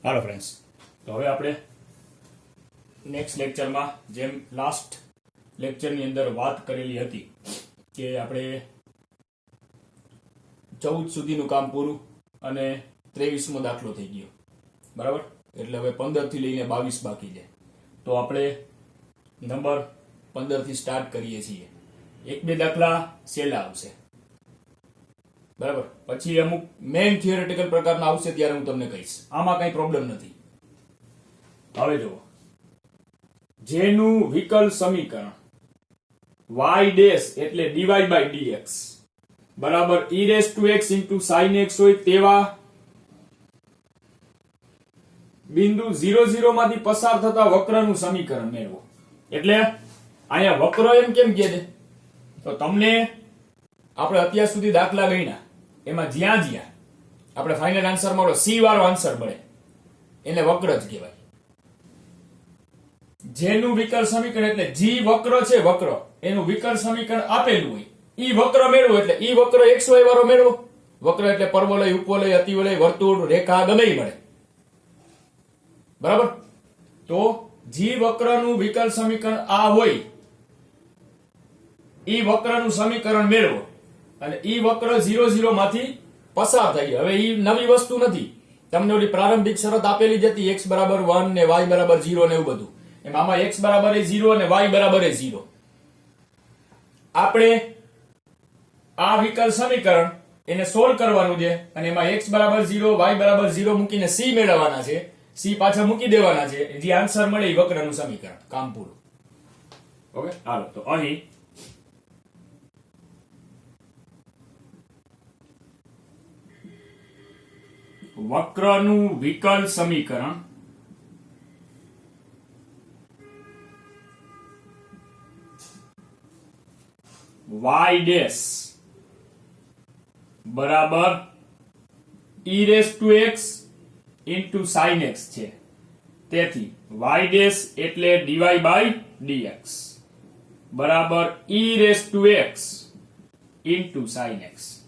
હાલો friends, તો હવે આપણે નેક્સ્ટ લેક્ચરમાં જેમ લાસ્ટ લેક્ચરની અંદર વાત કરેલી હતી કે આપણે 14 સુધીનું કામ પૂરું અને 23મો દાખલો થઈ ગયો, બરાબર. એટલે હવે 15 થી લઈને 22 બાકી છે. તો આપણે નંબર 15 થી સ્ટાર્ટ કરીએ છીએ. એક બે દાખલા સહેલા આવશે, બરાબર. પછી અમુક મેઇન થિયોરેટિકલ પ્રકારના આવશે ત્યારે હું તમને કહીશ. આમાં કઈ પ્રોબ્લેમ નથી. હવે જુઓ, જેનું વિકલ સમીકરણ y ડેશ એટલે dy by dx બરાબર e raised to x into sin x હોય તેવા બિંદુ 0,0 માંથી પસાર થતા વક્રનું સમીકરણ મેળવો. એટલે અહીંયા વક્ર એમ કેમ કહે છે? તો તમને આપણે અત્યાર સુધી દાખલા ગણ્યા એમાં જ્યાં જ્યાં આપણે ફાઇનલ આન્સર મળો C વાળો આન્સર મળે એને વક્ર જ કહેવાય. જેનું વિકલ સમીકરણ એટલે જી વક્ર છે, વક્ર એનું વિકલ સમીકરણ આપેલું હોય ઈ વક્ર મેળવો. એટલે ઈ વક્ર xy વાળો મેળવો. વક્ર એટલે પરવલય, ઉપવલય, અતિવલય, વર્તુળ, રેખા ગમે ઈ મળે, બરાબર. તો જી વક્રનું વિકલ સમીકરણ આ હોય ઈ વક્રનું સમીકરણ મેળવો અને ઈ વક્ર 0,0 માંથી પસાર થઈ ગયો. હવે ઈ નવી વસ્તુ નથી. તમને ઓલી પ્રારંભિક શરત આપેલી જ હતી, x બરાબર 1 ને y બરાબર 0 ને એવું બધું. એમાં આમાં x બરાબર 0 અને y બરાબર 0. આપણે આ વિકલ સમીકરણ એને સોલ્વ કરવાનું છે અને એમાં x બરાબર 0 y બરાબર 0 મૂકીને c મેળવવાના છે. c પાછા મૂકી દેવાના છે. જે આન્સર મળે એ વક્રનું સમીકરણ. કામ પૂરું. ઓકે, હાલો. તો અહીં વક્રનું વિકલ સમીકરણ y ડેશ બરાબર e raised to x into sin x છે. તેથી y ડેશ એટલે dy by dx બરાબર e raised to x into sin x,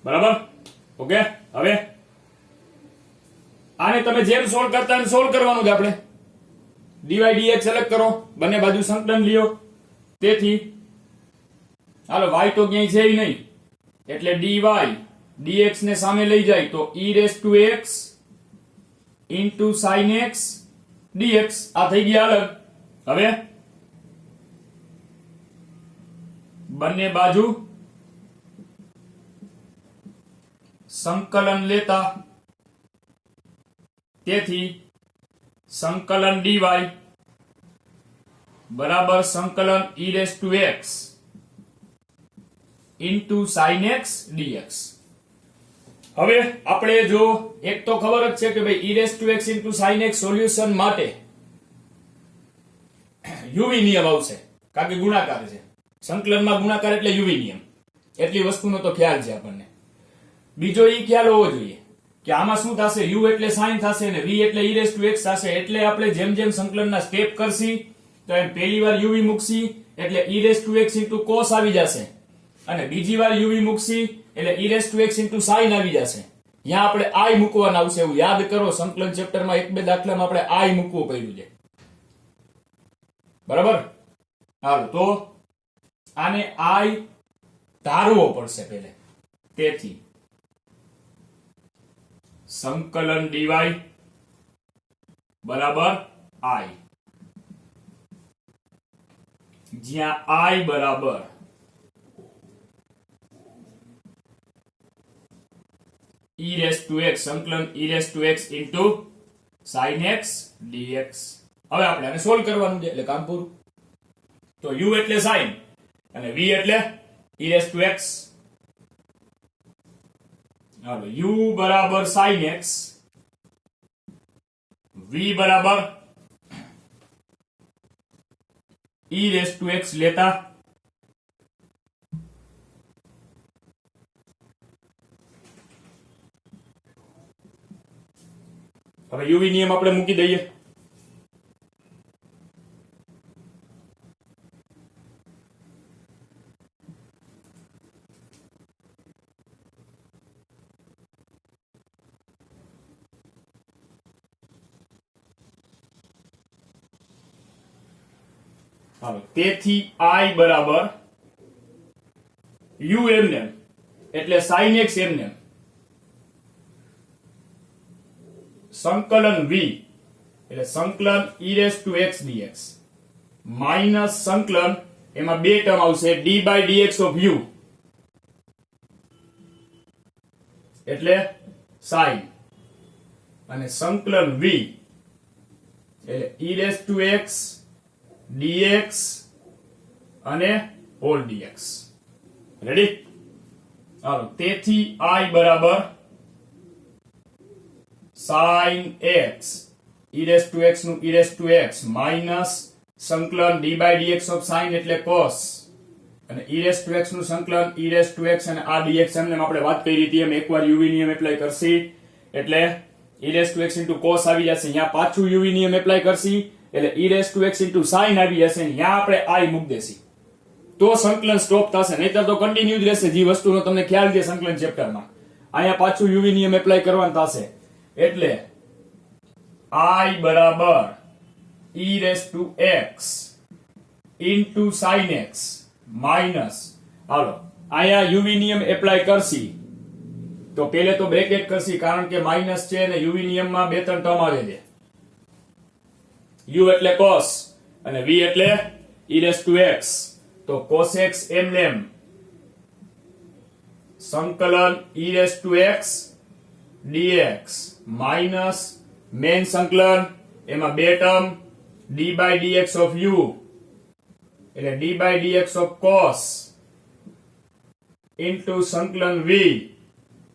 બરાબર. ઓકે, હવે આને તમે જેમ સોલ્વ કરતા એમ સોલ્વ કરવાનું છે. આપણે dy dx અલગ કરો, બંને બાજુ સંકલન લ્યો. તેથી હાલો, y તો ક્યાંય છે નહીં એટલે dy dx ને સામે લઈ જાય તો e raised to x into sin x dx આ થઈ ગયા અલગ. હવે બંને બાજુ સંકલન લેતા, તેથી સંકલન dy બરાબર સંકલન e raised to x into sin x dx. હવે આપણે જો એક તો ખબર જ છે કે ભાઈ e raised to x into sin x solution માટે uv નિયમ આવશે, કારણ કે ગુણાકાર છે. સંકલનમાં ગુણાકાર એટલે uv નિયમ. એટલી વસ્તુનો તો ખ્યાલ છે આપણને. બીજો ઈ ખ્યાલ હોવો જોઈએ કે આમાં શું થશે, u એટલે sin થશે અને v એટલે e raised to x થશે. એટલે આપણે જેમ જેમ સંકલનના સ્ટેપ કરશી તો એમ પહેલી વાર uv મૂકશી એટલે e raised to x into cos આવી જશે અને બીજી વાર uv મૂકશી એટલે e raised to x into sin આવી જશે. અહીંયા આપણે i મૂકવાના આવશે. એવું યાદ કરો, સંકલન ચેપ્ટરમાં એક બે દાખલામાં આપણે i મૂકવું પડ્યું છે, બરાબર. હાલો, તો આને i ધારવો પડશે પહેલે. તેથી સંકલન dy બરાબર i, જ્યાં i બરાબર e raised to x સંકલન e raised to x into sin x dx. હવે આપણે આને સોલ્વ કરવાનું છે એટલે કામ પૂરું. તો u એટલે sin અને v એટલે e raised to x. Hello, u બરાબર sin x, v બરાબર e raised to x લેતા હવે uv નિયમ આપણે મૂકી દઈએ. હાલો તેથી I બરાબર u એમને એટલે sin x એમને સંકલન v એટલે સંકલન e raised to x dx minus સંકલન એમાં બે ટર્મ આવશે d by dx of u એટલે sin અને સંકલન v એટલે e raised to x dx અને whole dx રેડી હાલો તેથી I બરાબર sin x e raised to x નું e raised to x minus સંકલન d by dx of sin એટલે cos અને e raised to x નું સંકલન e raised to x અને આ dx એમને આપણે વાત કરી હતી એમ એકવાર uv નિયમ એપ્લાય કરશી એટલે e raised to x into cos આવી જશે અહીંયા પાછું uv નિયમ એપ્લાય કરશી એટલે e raised to x into sin આવી જશે અને અહીંયા આપણે I મૂક દેસી તો સંકલન સ્ટોપ થશે નહીતર તો કન્ટિન્યુ જ રહેશે જે વસ્તુનો તમને ખ્યાલ છે સંકલન ચેપ્ટરમાં અહીંયા પાછું uv નિયમ એપ્લાય કરવાનું થશે એટલે I બરાબર e raised to x into sin x minus હાલો અહીંયા uv નિયમ એપ્લાય કરશી તો પહેલે તો બ્રેકેટ કરશી કારણ કે માઇનસ છે અને uv નિયમમાં બે ત્રણ ટર્મ આવે છે u એટલે cos અને v એટલે e raised to x તો cos x એમનેમ સંકલન e raised to x dx minus મેન સંકલન એમાં બે term d by dx of u એટલે d by dx of cos into સંકલન v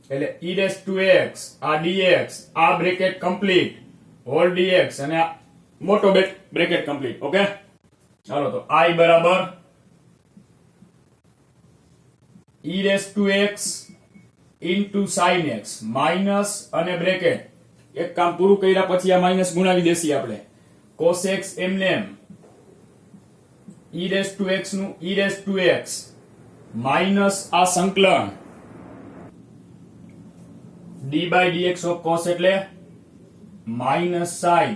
એટલે e raised to x આ dx આ બ્રેકેટ કમ્પ્લીટ હોલ dx અને આ મોટો બ્રેકેટ કમ્પ્લીટ ઓકે ચાલો તો I બરાબર e raised to x into sin x minus અને બ્રેકેટ એક કામ પૂરું કર્યા પછી આ માઇનસ ગુણાવી દેસી આપણે cos x એમનેમ e raised to x નું e raised to x minus આ સંકલન d by dx of cos એટલે minus sin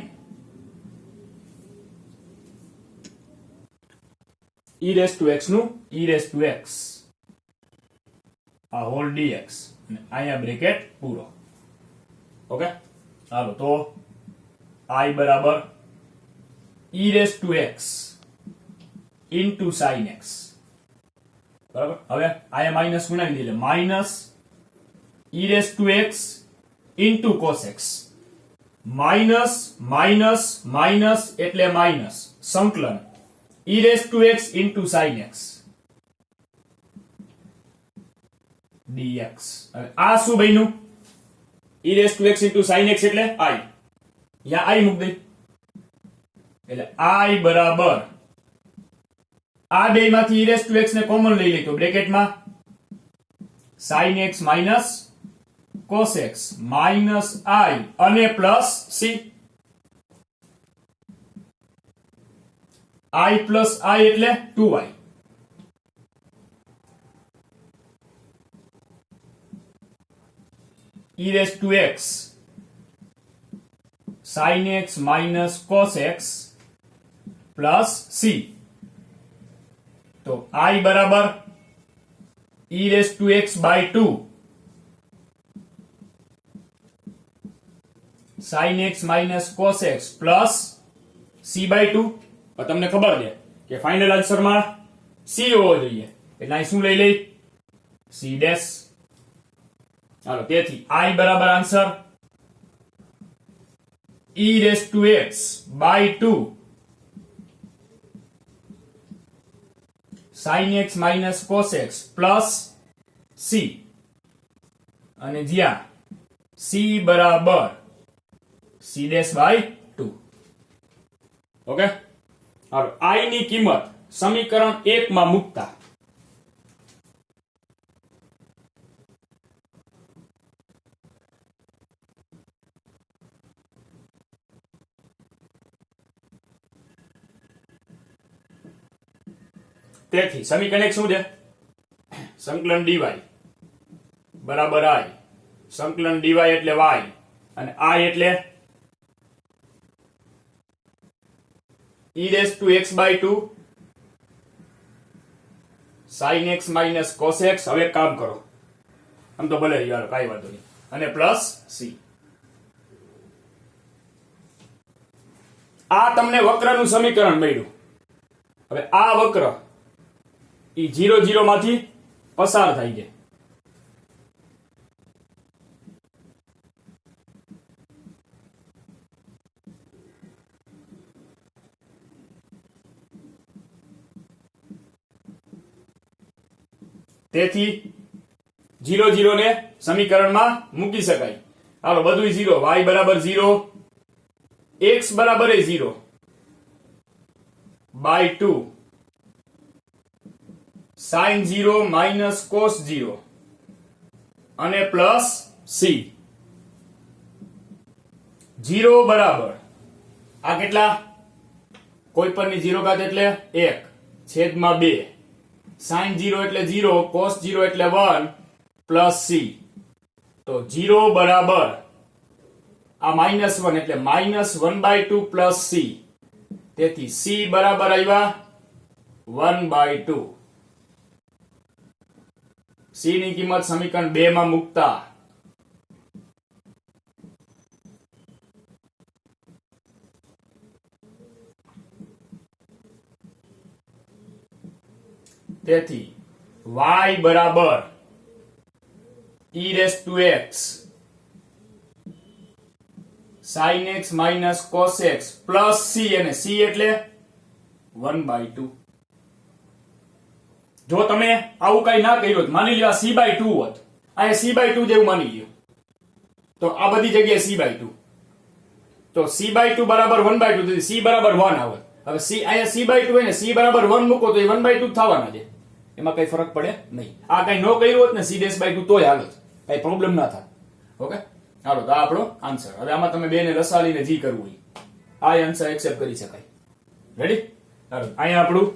e raised to x નું e raised to x આ હોલ dx અને અહીંયા બ્રેકેટ પૂરો ઓકે ચાલો તો I બરાબર e raised to x into sin x બરાબર હવે આયા માઈનસ ગુણાવી દઈએ minus e raised to x into cos x minus minus minus એટલે માઈનસ સંકલન e raised to x into sin x dx આ શું બન્યું e raised to x into sin x એટલે I યા I મૂક દઈ એટલે I બરાબર આ બે માંથી e raised to x ને કોમન લઈ લે તો બ્રેકેટમાં sin x minus cos x minus I અને plus c I plus I એટલે 2i e raised to x sin x minus cos x plus c तो I बराबर e raised to x by 2 sin x minus cos x plus c by 2 और તમને ખબર છે કે final આન્સરમાં c હોવો જોઈએ એટલે અહીં શું લઈ લઈ c ડેશ ચાલો તેથી I બરાબર answer e raised to x by 2 sin x minus cos x plus c અને જ્યાં c બરાબર c ડેશ by 2 ઓકે હવે I ની કિંમત સમીકરણ 1 માં મૂકતા તેથી સમીકરણ 1 શું છે સંકલન dy બરાબર I સંકલન dy એટલે y અને I એટલે e raised to x by 2 sin x minus cos x. હવે એક કામ કરો, આમ તો ભલે યાર કાંઈ વાંધો નહીં, અને પ્લસ c. આ તમને વક્રનું સમીકરણ મળ્યું. હવે આ વક્ર ઈ 0 0 માંથી પસાર થાય છે. તેથી 0 0 ને સમીકરણમાં મૂકી શકાય. હાલો બધું 0, y બરાબર 0, x બરાબર 0 by 2 sin 0 minus cos 0 અને પ્લસ c. 0 બરાબર આ કેટલા, કોઈ પરની 0 ઘાત એટલે 1 છેદમાં 2, sin 0 એટલે 0, cos 0 એટલે 1 પ્લસ c. તો 0 બરાબર આ -1 એટલે -1/2 પ્લસ c. તેથી c બરાબર આવ્યા 1/2. c ની કિંમત સમીકરણ 2 માં મૂકતા તેથી y બરાબર e raised to x sin x minus cos x plus c, અને c એટલે 1/2. જો તમે આવું કઈ ના કર્યું, માની લ્યો આ c/2 હોત, આ c/2 જેવું માની લ્યો, તો આ બધી જગ્યાએ c/2, તો c/2 બરાબર 1/2, તો c બરાબર 1 આવત. હવે c અહીંયા c/2 હોય ને c બરાબર 1 મૂકો તો એ 1/2 થવાના છે, એમાં કઈ ફરક પડે નહીં. આ કઈ નો કર્યું હોત ને c/2 તોય હાલત, કઈ પ્રોબ્લેમ ના થાય. ઓકે, હાલો તો આ આપણો આન્સર. હવે આમાં તમે બે ને લસાડીને જી કરવું હોય, આ આન્સર એક્સેપ્ટ કરી શકાય. રેડી? હાલો અહીંયા આપણું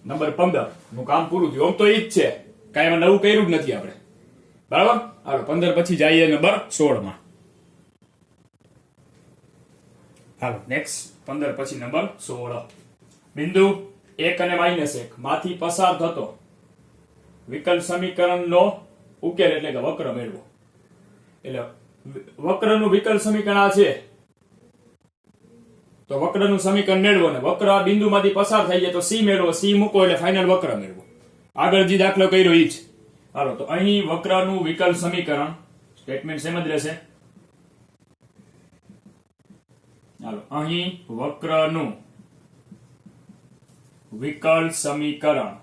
નંબર 15 નું કામ પૂરું થયું. આમ તો ઈ જ છે, કાંઈ એમાં નવું કર્યું જ નથી આપણે. બરાબર? હાલો 15 પછી જઈએ નંબર 16 માં. હાલો નેક્સ્ટ 15 પછી નંબર 16. બિંદુ 1 અને -1 માંથી પસાર થતો વિકલ સમીકરણનો ઉકેલ એટલે કે વક્ર મેળવો. એટલે વક્રનું વિકલ સમીકરણ આ છે, તો વક્રનું સમીકરણ મેળવો ને વક્ર આ બિંદુમાંથી પસાર થઈ જાય તો c મેળવો, c મૂકો એટલે ફાઇનલ વક્ર મેળવો. આગળ જે દાખલો કર્યો ઈ જ. હાલો તો અહીં વક્રનું વિકલ સમીકરણ સ્ટેટમેન્ટ સેમ જ રહેશે. હાલો અહીં વક્રનું વિકલ સમીકરણ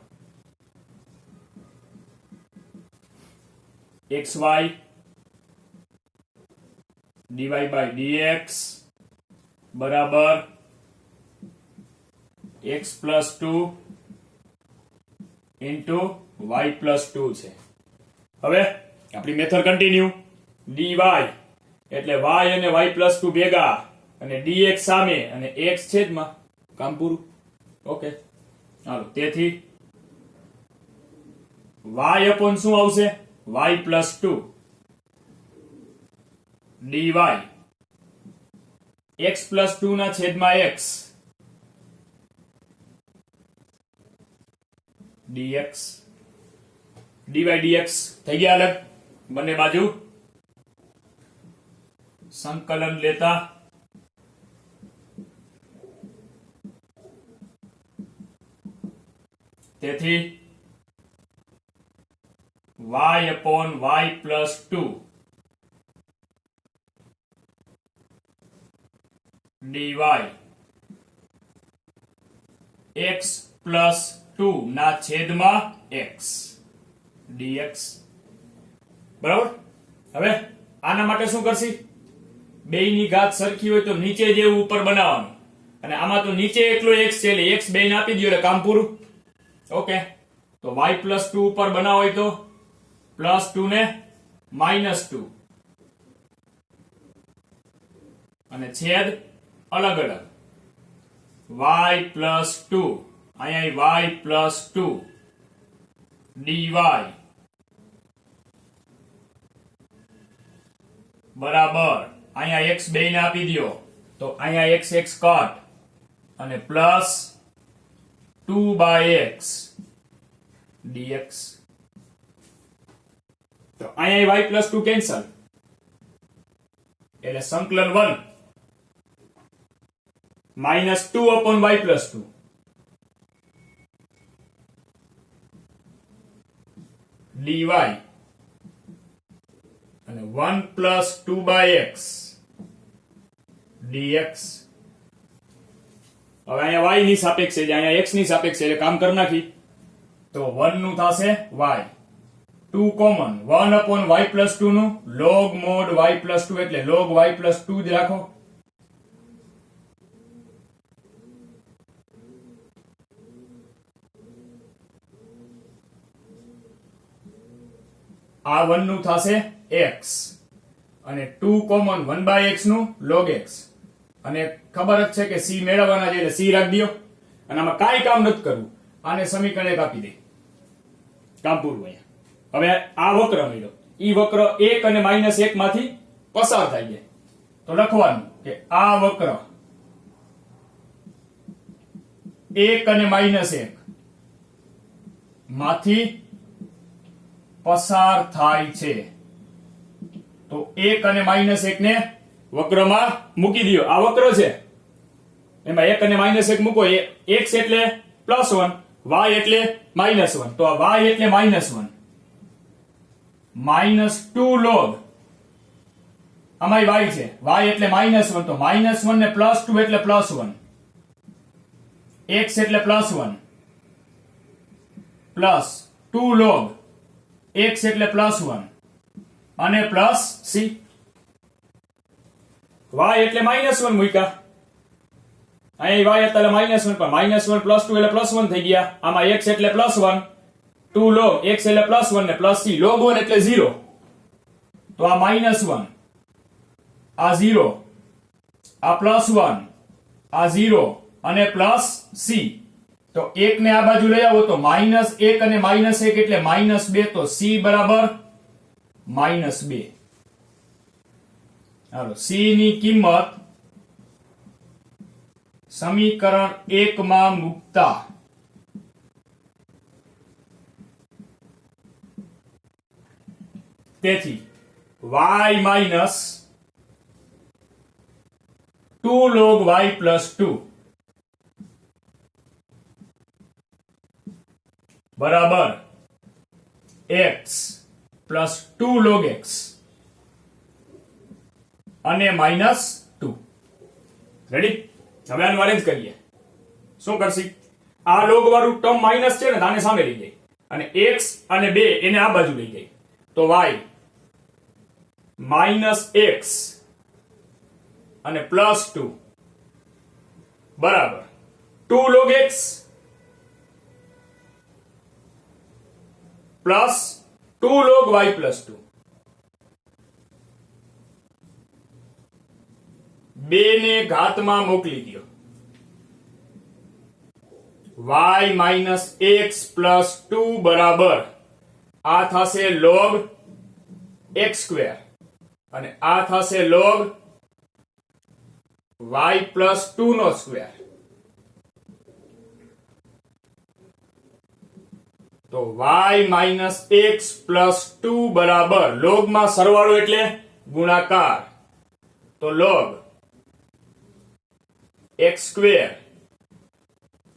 xy dy by dx બરાબર x plus 2 into y plus 2 છે. હવે આપણી મેથડ કન્ટિન્યુ. dy એટલે y અને y plus 2 ભેગા અને dx સામે અને x છેદમાં, કામ પૂરું. ઓકે, હાલો તેથી y upon શું આવશે, y plus 2 dy x plus 2 ના છેદમાં x dx dy dx થઈ ગયા અલગ. બંને બાજુ સંકલન લેતા તેથી y upon y plus 2 dy x plus 2 ના છેદમાં x dx. બરાબર? હવે આના માટે શું કરશી, બેયની ઘાત સરખી હોય તો નીચે જેવું ઉપર બનાવવાનું, અને આમાં તો નીચે એકલો x છે એટલે x બેયને આપી દો એટલે કામ પૂરું. ઓકે, તો y plus 2 ઉપર બનાવો હોય તો plus 2 ને -2 અને છેદ અલગ અલગ. y plus 2 અહીંયા y plus 2 dy બરાબર અહીંયા x બેયને આપી દો તો અહીંયા x x કટ અને પ્લસ 2 by x dx. તો અહીંયા y પ્લસ 2 કેન્સલ, એટલે સંકલન 1 minus 2 upon y plus 2 dy અને 1 પ્લસ 2 બાય x dx. હવે અહીંયા y ની સાપેક્ષે છે, અહીંયા x ની સાપેક્ષે, એટલે કામ કરી નાખી તો 1 નું થશે y, 2 common, 1 upon y plus 2 નું log mod y પ્લસ 2 એટલે log y પ્લસ 2 જ રાખો. આ 1 નું થશે x અને 2 કોમન 1 બાય x નું log x, અને ખબર જ છે કે c મેળવવાના છે એટલે c રાખી દો, અને આમાં કાંઈ કામ નથી કરવું, આને સમીકરણ એક આપી દે, કામ પૂરું. અહીંયા હવે આ વક્ર મળ્યો, ઈ વક્ર 1 અને -1 માંથી પસાર થાય છે, તો લખવાનું કે આ વક્ર 1 અને -1 માંથી પસાર થાય છે. તો 1 અને -1 ને વક્રમાં મૂકી દો. આ વક્ર છે એમાં 1 અને -1 મૂકો, x એટલે +1, y એટલે -1, તો આ y એટલે -1 -2 log, આમાં y છે, y એટલે -1, તો -1 ને +2 એટલે +1, x એટલે +1 પ્લસ 2 log x એટલે +1 અને પ્લસ c. y એટલે -1 મૂક્યા, અહીંયા y એટલે -1, પણ -1 + 2 એટલે +1 થઈ ગયા. આમાં x એટલે +1, 2 log x એટલે +1 ને પ્લસ c, log 1 એટલે 0, તો આ -1, આ 0, આ +1, આ 0 અને પ્લસ c. તો 1 ને આ બાજુ લઈ આવો તો -1 અને -1 એટલે -2, તો c બરાબર -2. હાલો, c ની કિંમત સમીકરણ 1 માં મૂકતા તેથી y minus 2 log y plus 2 બરાબર x પ્લસ 2 log x અને -2. રેડી? હવે આનું અરેન્જ કરીએ. શું કરશી? આ log વાળું ટર્મ માઇનસ છે ને, આને સામે લઈ જાય, અને x અને 2 એને આ બાજુ લઈ જાય, તો y -x અને +2 બરાબર 2 log x plus 2 log y plus 2. 2 ને ઘાતમાં મોકલી દો, y -x પ્લસ 2 બરાબર આ થશે log x² અને આ થશે log y પ્લસ 2 નો સ્ક્વેર. તો y -x પ્લસ 2 બરાબર log માં સરવાળો એટલે ગુણાકાર, તો log x²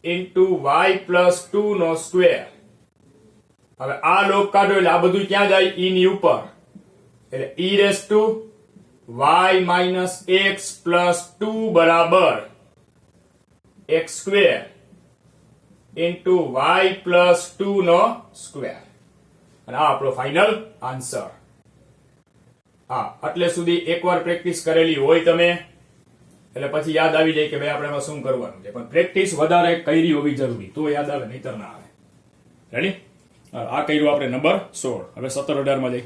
into y plus 2 નો સ્ક્વેર. હવે આ log કાઢો એટલે આ બધું ક્યાં જાય? e ની ઉપર, એટલે e raised to y -x plus 2 બરાબર x² into y પ્લસ 2 નો સ્ક્વેર. અને આ આપણો ફાઇનલ આન્સર. હા, એટલે સુધી એકવાર પ્રેક્ટિસ કરેલી હોય તમે એટલે પછી યાદ આવી જાય કે ભાઈ આપણે એમાં શું કરવાનું છે, પણ પ્રેક્ટિસ વધારે કરી હોવી જરૂરી, તો યાદ આવે, નહીતર ના આવે. રેડી? આ કર્યું આપણે નંબર 16. હવે 17 18 માં જઈ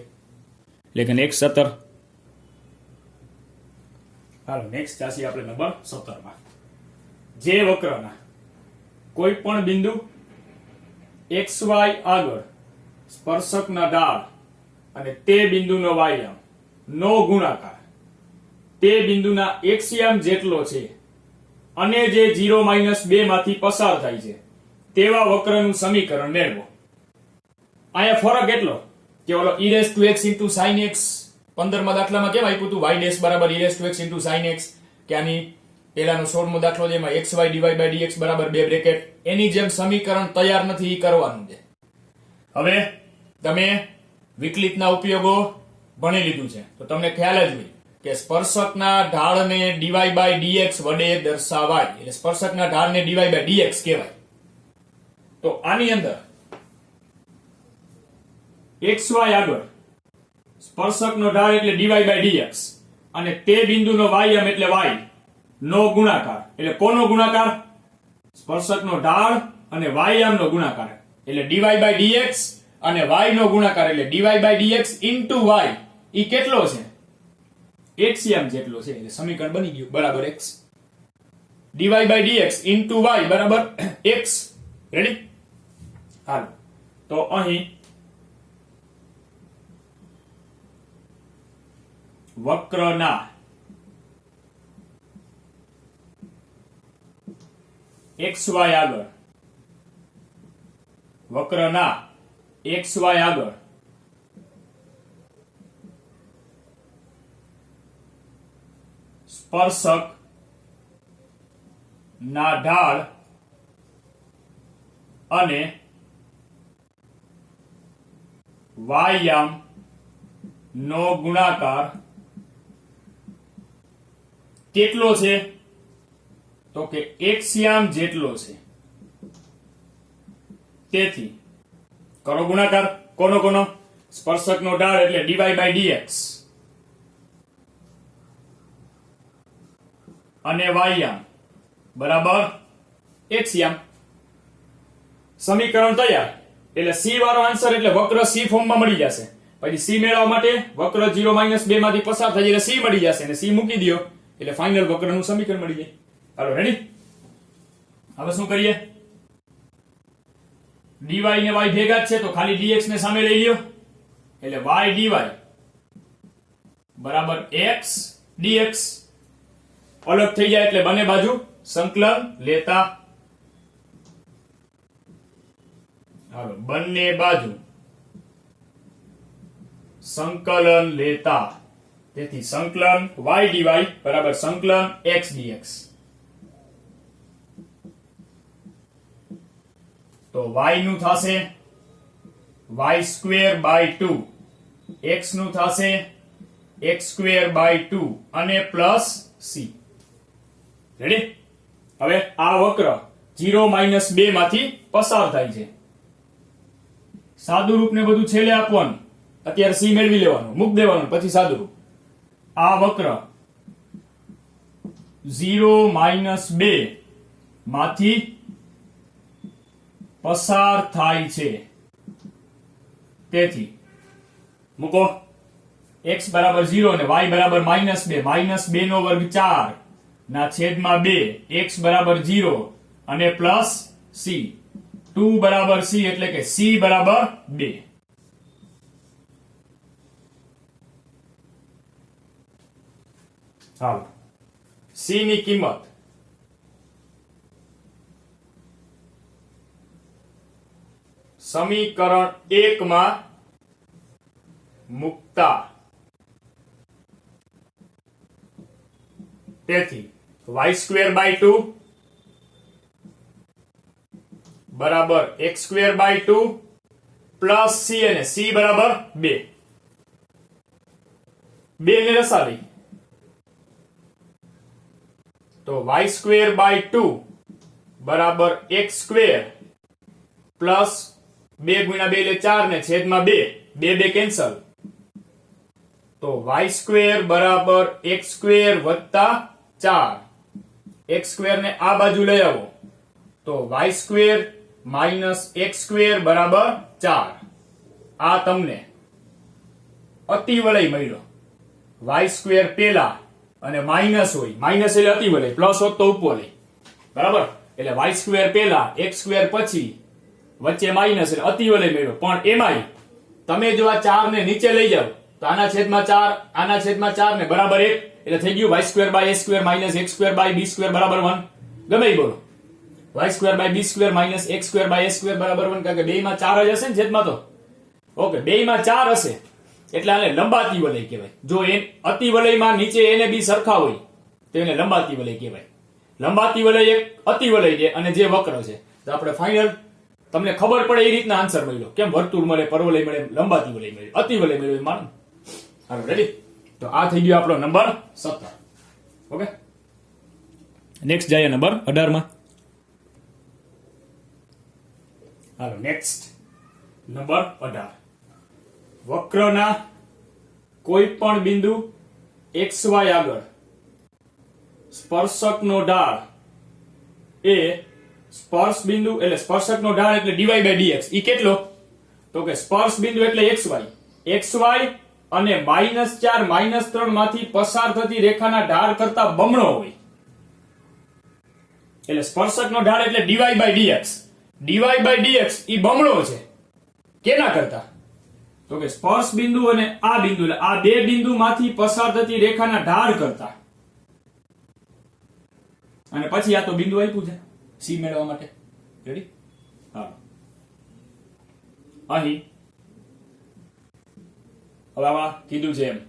લેખન 1 17. હાલો, નેક્સ્ટ ચાસી આપણે નંબર 17 માં. જે વક્રના કોઈ પણ બિંદુ xy આગળ સ્પર્શકના ઢાળ અને તે બિંદુનો વાયામ નો ગુણાકાર તે બિંદુના એક્સિયમ જેટલો છે અને જે 0 - 2 માંથી પસાર થાય છે તેવા વક્રનું સમીકરણ મેળવો. અહીંયા ફરક એટલો કે ઓલો e raised to x into sin x 15માં દાખલામાં કેમ આપ્યું હતું y dash બરાબર e raised to x into sin x કે આની પેલાનો 16મો દાખલો જેમાં xy dy by dx બરાબર બે બ્રેકેટ એની જેમ સમીકરણ તૈયાર નથી ઈ કરવાનું છે. હવે તમે વિકલિતના ઉપયોગો ભણી લીધું છે તો તમને ખ્યાલ જ હોય કે સ્પર્શકના ઢાળને dy by dx વડે દર્શાવાય એટલે સ્પર્શકના ઢાળને dy by dx કહેવાય. તો આની અંદર xy આગળ સ્પર્શકનો ઢાળ એટલે dy by dx અને તે બિંદુનો y એટલે y નો ગુણાકાર એટલે કોનો ગુણાકાર? સ્પર્શકનો ઢાળ અને y નો ગુણાકાર એટલે dy by dx અને y નો ગુણાકાર એટલે dy by dx into y ઈ કેટલો છે? x જેટલો છે એટલે સમીકરણ બની ગયું બરાબર x. dy by dx into y બરાબર x. રેડી? હાલો તો અહીં વક્રના xy આગળ વક્રના xy આગળ સ્પર્શક ના ઢાળ અને વાયામ નો ગુણાકાર કેટલો છે? તો કે એક્સ્યામ જેટલો છે. તેથી કરો ગુણાકાર કોનો કોનો? સ્પર્શકનો ઢાળ એટલે dy by dx અને વાયામ બરાબર એક્સ્યામ. સમીકરણ તૈયાર એટલે c વાળો આન્સર એટલે વક્ર c ફોર્મમાં મળી જશે. પછી c મેળવવા માટે વક્ર 0 2 માંથી પસાર થઈ એટલે c મળી જશે અને c મૂકી દયો એટલે ફાઇનલ વક્રનું સમીકરણ મળી જાય. હાલો રેડી? હવે શું કરીએ? dy ને y ભેગા જ છે તો ખાલી dx ને સામે લઈ લ્યો એટલે y dy બરાબર x dx. અલગ થઈ જાય એટલે બંને બાજુ સંકલન લેતા. હાલો બંને બાજુ સંકલન લેતા. તેથી સંકલન y dy બરાબર સંકલન x dx. તો y નું થશે y સ્ક્વેર બાય 2, x નું થશે x સ્ક્વેર બાય 2 અને પ્લસ c. રેડી? હવે આ વક્ર 0 2 માંથી પસાર થાય છે. સાદું રૂપ ને બધું છેલ્લે આપવાનું. અત્યારે c મેળવી લેવાનું, મૂક દેવાનું, પછી સાદું રૂપ. આ વક્ર 0 2 માંથી પસાર થાય છે. તેથી મૂકો x બરાબર 0 અને y બરાબર -2 -2 નો વર્ગ 4 ના છેદમાં 2 x બરાબર 0 અને પ્લસ c 2 બરાબર c એટલે કે c બરાબર 2. ચાલો c ની કિંમત સમીકરણ 1 માં મુકતા. તેથી y સ્ક્વેર બાય 2 બરાબર x square by 2 plus c અને c બરાબર 2. 2 ને રસાવી તો y સ્ક્વેર બાય 2 બરાબર x સ્ક્વેર પ્લસ 2 ગુણ્યા 2 એટલે 4 ને છેદમાં 2 2 કેન્સલ તો y સ્ક્વેર બરાબર x સ્ક્વેર વત્તા 4. x સ્ક્વેર ને આ બાજુ લઈ આવો તો y square minus x square બરાબર 4. આ તમને અતિવલય મળ્યો. y સ્ક્વેર પેલા અને માઇનસ હોય, માઇનસ એટલે અતિવલય, પ્લસ હોત તો ઉપવલય. બરાબર? એટલે y સ્ક્વેર પેલા x સ્ક્વેર પછી વચ્ચે માઇનસ એટલે અતિવલય મળ્યો. પણ એમાંય તમે જો આ 4 ને નીચે લઈ જાવ તો આના છેદમાં 4 આના છેદમાં 4 ને બરાબર 1 એટલે થઈ ગયું y square by a square minus x square by b square બરાબર 1. ગમે ઈ બોલો. y square by b square minus x square by a square બરાબર 1 કારણ કે બે માં 4 જ હશે ને છેદમાં તો ઓકે, બેયમાં 4 હશે એટલે આને લંબાતી વલય કહેવાય. જો અતિ વલયમાં નીચે એને બી સરખા હોય તો એને લંબાતી વલય કહેવાય. લંબાતી વલય એક અતિ વલય છે અને જે વક્ર છે. તો આપણે ફાઇનલ તમને ખબર પડે એ રીતના આન્સર મળ્યો. કેમ વર્તુળ મળે, પરવલય મળે, લંબાતી વલય મળે, અતિ વલય મળે માનો. હાલો રેડી. તો આ થઈ ગયો આપણો નંબર 17. ઓકે, નેક્સ્ટ જાય નંબર 18 માં. હાલો નેક્સ્ટ નંબર 18. વક્રના કોઈ પણ બિંદુ XY આગળ સ્પર્શકનો ઢાળ એ સ્પર્શ બિંદુ એટલે સ્પર્શકનો ઢાળ એટલે dy/dx ઈ કેટલો? તો કે સ્પર્શ બિંદુ એટલે xy અને -4 -3 માંથી પસાર થતી રેખાના ઢાળ કરતા બમણો હોય. એટલે સ્પર્શકનો ઢાળ એટલે dy/dx ઈ બમણો છે કેના કરતા? તો કે સ્પર્શ બિંદુ અને આ બિંદુ એટલે આ બે બિંદુમાંથી પસાર થતી રેખાના ઢાળ કરતા. અને પછી આ તો બિંદુ આપ્યું છે C મેળવવા માટે. રેડી? હા, અહીં હવે આમાં કીધું છે એમ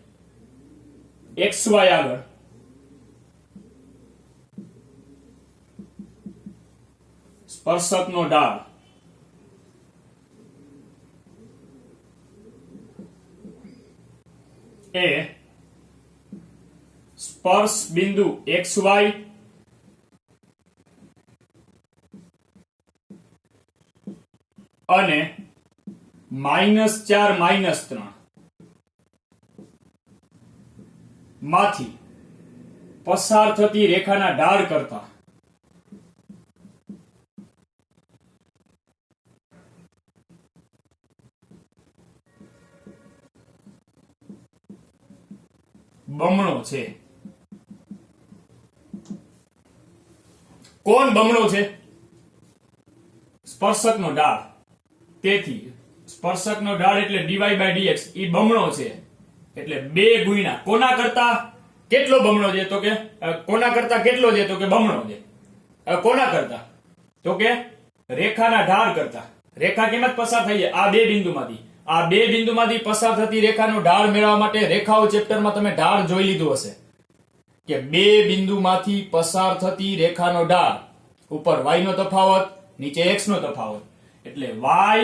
XY આગળ સ્પર્શકનો ઢાળ એ સ્પર્શ બિંદુ XY અને -4 -3 માંથી પસાર થતી રેખાના ઢાળ કરતા બમણો છે. કોણ બમણો છે? સ્પર્શકનો ઢાળ. તેથી સ્પર્શકનો ઢાળ એટલે dy/dx ઈ બમણો છે. એટલે 2 ગુણ્યા કોના કરતા કેટલો બમણો છે? તો કે કોના કરતા કેટલો છે? તો કે બમણો છે. કોના કરતા? તો કે રેખાના ઢાળ કરતા. રેખા કેમ પસાર થઈ છે? આ બે બિંદુમાંથી. આ બે બિંદુમાંથી પસાર થતી રેખાનો ઢાળ મેળવવા માટે રેખાઓ ચેપ્ટરમાં તમે ઢાળ જોઈ લીધું હશે કે બે બિંદુમાંથી પસાર થતી રેખાનો ઢાળ ઉપર y નો તફાવત, નીચે x નો તફાવત એટલે y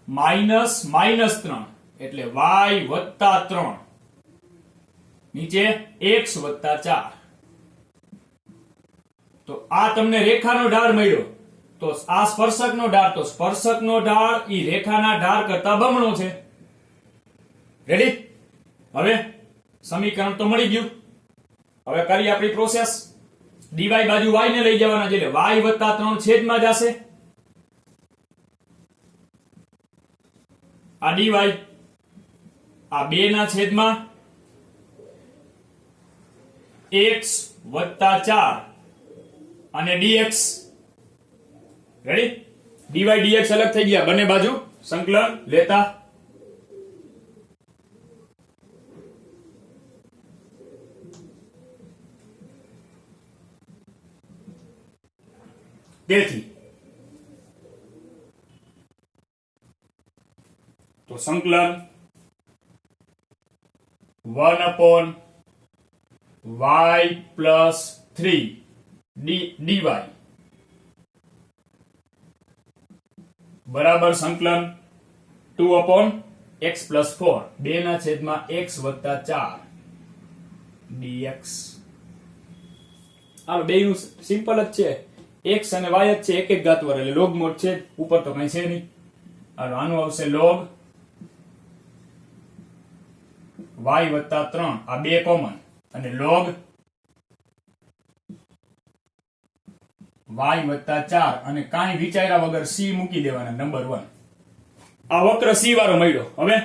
-3 એટલે y + 3 નીચે x + 4. તો આ તમને રેખાનો ઢાળ મળ્યો. તો આ સ્પર્શકનો ઢાળ, તો સ્પર્શકનો ઢાળ ઈ રેખાના ઢાળ કરતા બમણો છે. રેડી? હવે સમીકરણ તો મળી ગયું. હવે કરી આપણી પ્રોસેસ. dy બાજુ y ને લઈ જવાના છે એટલે y + 3 છેદમાં જશે. આ dy આ 2 ના છેદમાં x + 4 અને dx. રેડી? dy dx અલગ થઈ ગયા, બંને બાજુ સંકલન લેતા. તેથી તો સંકલન 1/y + 3 dy બરાબર સંકલન 2/x + 4 2 ના છેદમાં x + 4 dx. આ બેયનું સિમ્પલ જ છે. x અને y જ છે, એક એક ઘાત વડે એટલે log mod છે. ઉપર તો કઈ છે નહીં. આનું આવશે log y + 3 આ બે કોમન અને log y + 4 અને કાંઈ વિચાર્યા વગર c મૂકી દેવાના નંબર 1. આ વક્ર c વાળો મળ્યો. હવે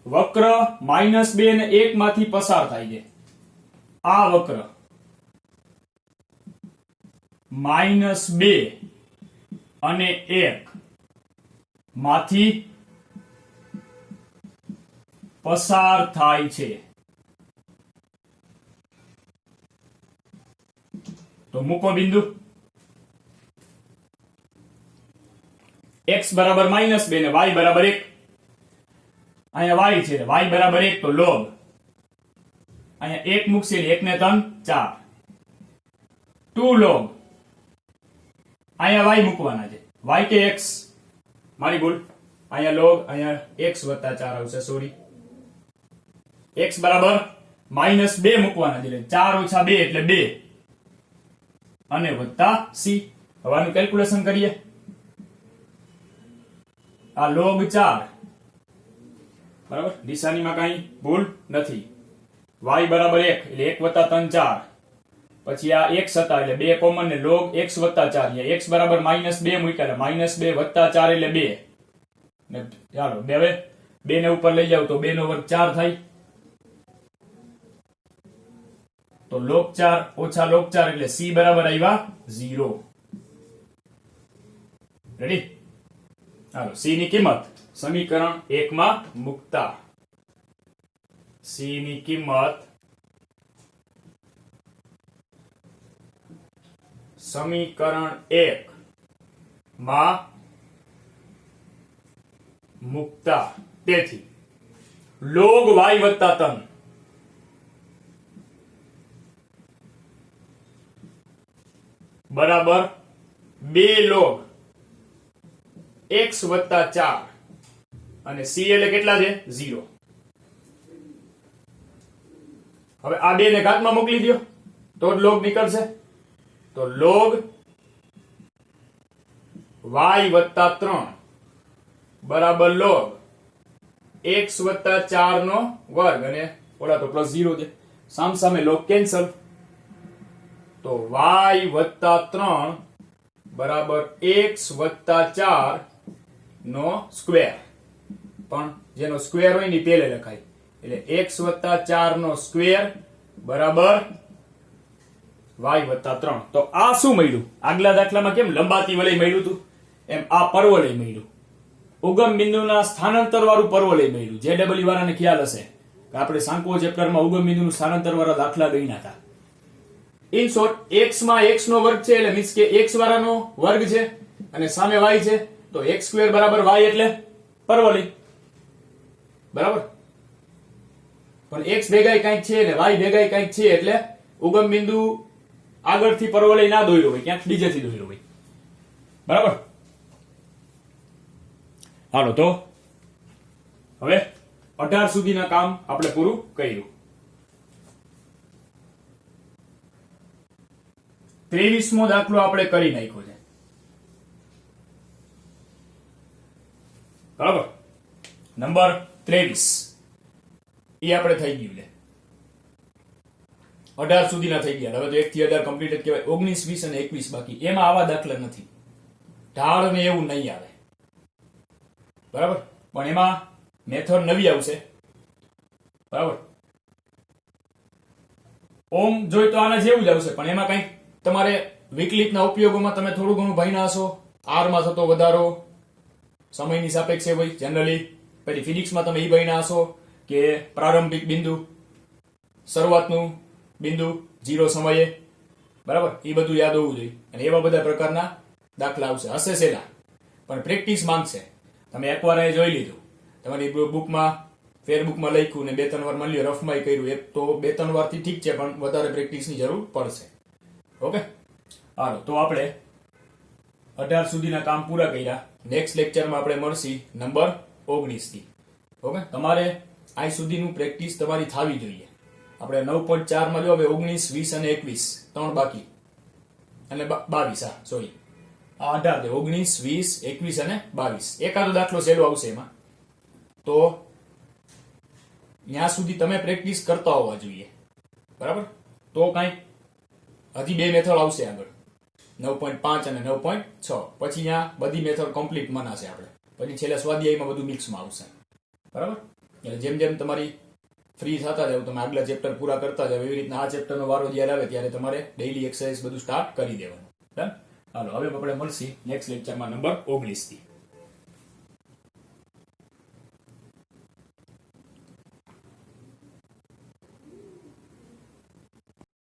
વક્ર -2 અને 1 માંથી પસાર થાય છે. આ વક્ર -2 અને 1 માંથી પસાર થાય છે. તો મૂકો બિંદુ. x બરાબર -2 ને y બરાબર 1. અહીંયા y છે y બરાબર 1 તો log અહીંયા 1 મૂકશે 1 ને 3 4 2 log અહીંયા y મૂકવાના છે y કે x મારી ભૂલ અહીંયા log અહીંયા x + 4 આવશે સોરી x બરાબર -2 મૂકવાના છે 4 - 2 એટલે 2 અને વત્તા c હવે આનું કેલ્ક્યુલેશન કરીએ આ log 4 બરાબર નિશાનીમાં કાંઈ ભૂલ નથી y બરાબર 1 એટલે 1 + 3 4 પછી આ x હતા એટલે 2 કોમન ને log x + 4 અહીંયા x બરાબર -2 મૂક્યા એટલે -2 + 4 એટલે 2 ને ચાલો હવે 2 ને ઉપર લઈ જાવ તો 2 નો વર્ગ 4 થાય તો log 4 - log 4 એટલે c બરાબર આવ્યા 0 રેડી હાલો c ની કિંમત સમીકરણ 1 માં મૂકતા c ની કિંમત સમીકરણ 1 માં મૂકતા તેથી log y + 3 બરાબર 2 log x + 4 અને c એટલે કેટલા છે 0 હવે આ બે ને ઘાતમાં મોકલી દો તો જ log નીકળશે તો log y + 3 બરાબર log x + 4 નો વર્ગ અને ઓલા તો +0 છે સામસામે log કેન્સલ તો y + 3 બરાબર x + 4 નો સ્ક્વેર પણ જેનો સ્ક્વેર હોય ને પેલે લખાય એટલે x + 4 નો સ્ક્વેર બરાબર y + 3 તો આ શું મળ્યું આગલા દાખલામાં કેમ લંબાતી વલય મળ્યું હતું એમ આ પરવલય મળ્યું ઉગમ બિંદુના સ્થાનાંતર વાળું પરવલય મળ્યું JW વાળાને ખ્યાલ હશે કે આપણે સાંકો ચેપ્ટરમાં ઉગમ બિંદુનું સ્થાનાંતર વાળા દાખલા ગણ્યા હતા ઇન શોર્ટ x માં x નો વર્ગ છે એટલે મીન્સ કે x વાળાનો વર્ગ છે અને સામે y છે તો x² બરાબર y એટલે પરવલય બરાબર પણ x ભેગાય કંઈક છે અને y ભેગાય કંઈક છે એટલે ઉગમ બિંદુ આગળથી પરવલય ના દોર્યો હોય ક્યાંક બીજેથી દોર્યો હોય બરાબર હાલો તો હવે 18 સુધીના કામ આપણે પૂરું કર્યું 23મો દાખલો આપણે કરી નાખ્યો છે બરાબર નંબર 23 એ આપણે થઈ ગયું છે 18 સુધીના થઈ ગયા હવે તો 1 થી 18 કમ્પ્લીટ જ કહેવાય 19 20 અને 21 બાકી એમાં આવા દાખલા નથી ઢાળ ને એવું નહીં આવે બરાબર પણ એમાં મેથડ નવી આવશે બરાબર ઓમ જોઈ તો આના જેવું જ આવશે પણ એમાં કંઈક તમારે વિકલિતના ઉપયોગોમાં તમે થોડું ઘણું ભણ્યા હશો આર માં થતો વધારો સમયની સાપેક્ષે હોય જનરલી પછી ફિઝિક્સમાં તમે એ ભણ્યા હશો કે પ્રારંભિક બિંદુ શરૂઆતનું બિંદુ 0 સમયે બરાબર એ બધું યાદ હોવું જોઈએ અને એવા બધા પ્રકારના દાખલા આવશે હશે સેલા પણ પ્રેક્ટિસ માંગશે તમે એકવાર એ જોઈ લીધું તમારી બુકમાં ફેરબુકમાં લખ્યું ને 2-3 વાર માની લો રફમાં કર્યું એક તો 2-3 વારથી ઠીક છે પણ વધારે પ્રેક્ટિસની જરૂર પડશે ઓકે હાલો તો આપણે 18 સુધીના કામ પૂરા કર્યા નેક્સ્ટ લેક્ચરમાં આપણે મળશી નંબર 19 થી ઓકે તમારે આ સુધીનું પ્રેક્ટિસ તમારી થવી જોઈએ આપણે 9.4 માં જો હવે 19 20 અને 21 ત્રણ બાકી અને 22 સોરી આ 18 19 20 21 અને 22 એકાદો દાખલો સેલો આવશે એમાં તો ત્યાં સુધી તમે પ્રેક્ટિસ કરતા હોવા જોઈએ બરાબર તો કઈ હજી બે મેથડ આવશે આગળ 9.5 અને 9.6 પછી ત્યાં બધી મેથડ કમ્પ્લીટ મનાશે આપણે પછી છેલ્લા સ્વાધ્યાયમાં બધું મિક્સમાં આવશે બરાબર એટલે જેમ જેમ તમારી ફ્રી થતા જાવ તમે આગલા ચેપ્ટર પૂરા કરતા જાવ એવી રીતના આ ચેપ્ટરનો વારો જ્યારે આવે ત્યારે તમારે ડેઈલી એક્સરસાઇઝ બધું સ્ટાર્ટ કરી દેવાનું ડન હાલો હવે આપણે મળશી નેક્સ્ટ લેક્ચરમાં નંબર 19 થી